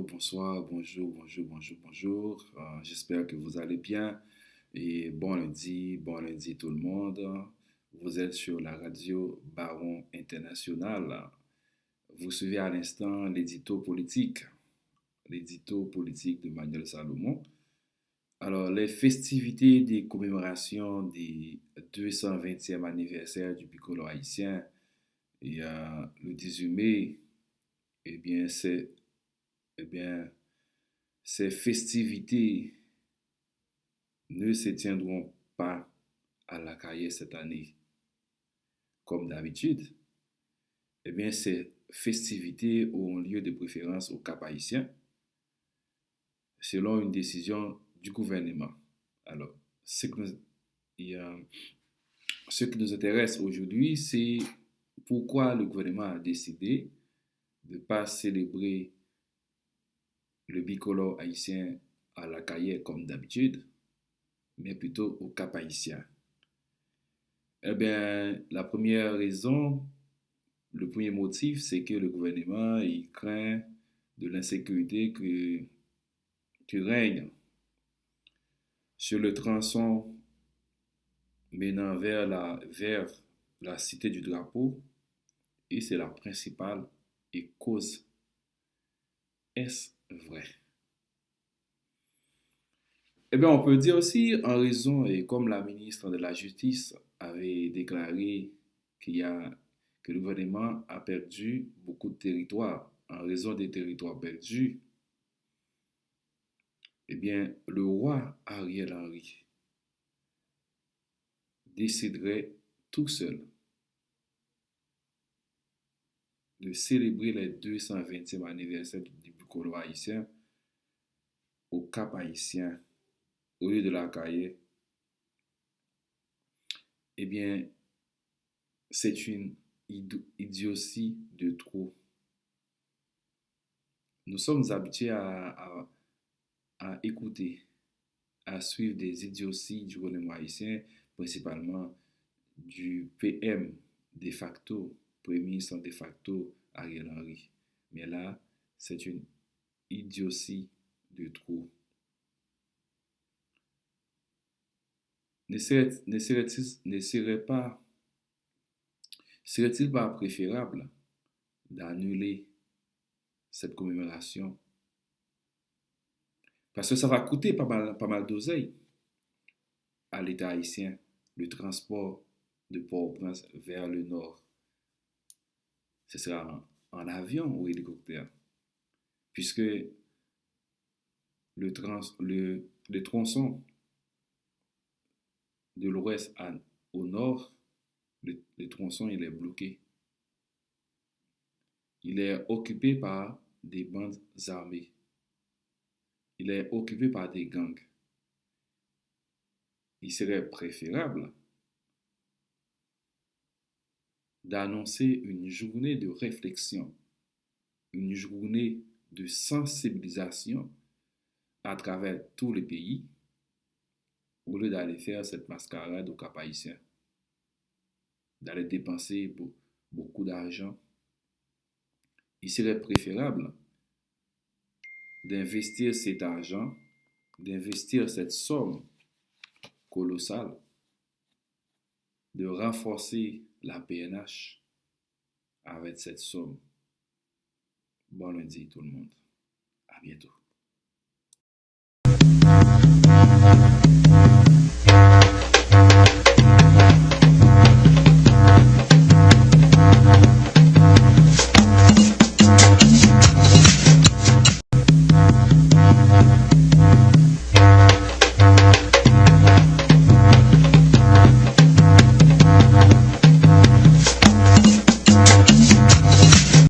Bonsoir, bonjour. J'espère que vous allez bien et bon lundi tout le monde. Vous êtes sur la radio Baron International. Vous suivez à l'instant l'édito politique de Manuel Salomon. Alors, les festivités des commémorations du 220e anniversaire du bicolore haïtien et le 18 mai, eh bien, eh bien, ces festivités ne se tiendront pas à la Caille cette année, comme d'habitude. Eh bien, ces festivités auront lieu de préférence au Cap haïtien, selon une décision du gouvernement. Alors, et, euh, ce qui nous intéresse aujourd'hui, c'est pourquoi le gouvernement a décidé de ne pas célébrer le bicolore haïtien à la Caille comme d'habitude, mais plutôt au Cap haïtien. Eh bien, la première raison, le premier motif, c'est que le gouvernement il craint de l'insécurité qui règne sur le tronçon menant vers la cité du drapeau, et c'est la principale cause. Est-ce vrai? Eh bien, on peut dire aussi en raison, et comme la ministre de la Justice avait déclaré que le gouvernement a perdu beaucoup de territoires. En raison des territoires perdus, eh bien, le roi Ariel Henry déciderait tout seul de célébrer les 220e anniversaire du bicolore haïtien au Cap haïtien au lieu de la Caille. Eh bien, c'est une idiotie de trop. Nous sommes habitués à écouter, à suivre des idioties du gouvernement haïtien, principalement du PM de facto, Premier ministre de facto Ariel Henry. Mais là, c'est une idiotie de trop. Serait-il pas préférable d'annuler cette commémoration? Parce que ça va coûter pas mal d'oseille à l'État haïtien, le transport de Port-au-Prince vers le nord. Ce sera en avion ou hélicoptère, puisque le tronçon de l'ouest au nord, le tronçon il est bloqué. Il est occupé par des bandes armées. Il est occupé par des gangs. Il serait préférable d'annoncer une journée de réflexion, une journée de sensibilisation à travers tout le pays, au lieu d'aller faire cette mascarade au Cap haïtien, d'aller dépenser beaucoup d'argent. Il serait préférable d'investir cet argent, d'investir cette somme colossale, de renforcer la PNH avec cette somme. Bon lundi tout le monde. À bientôt.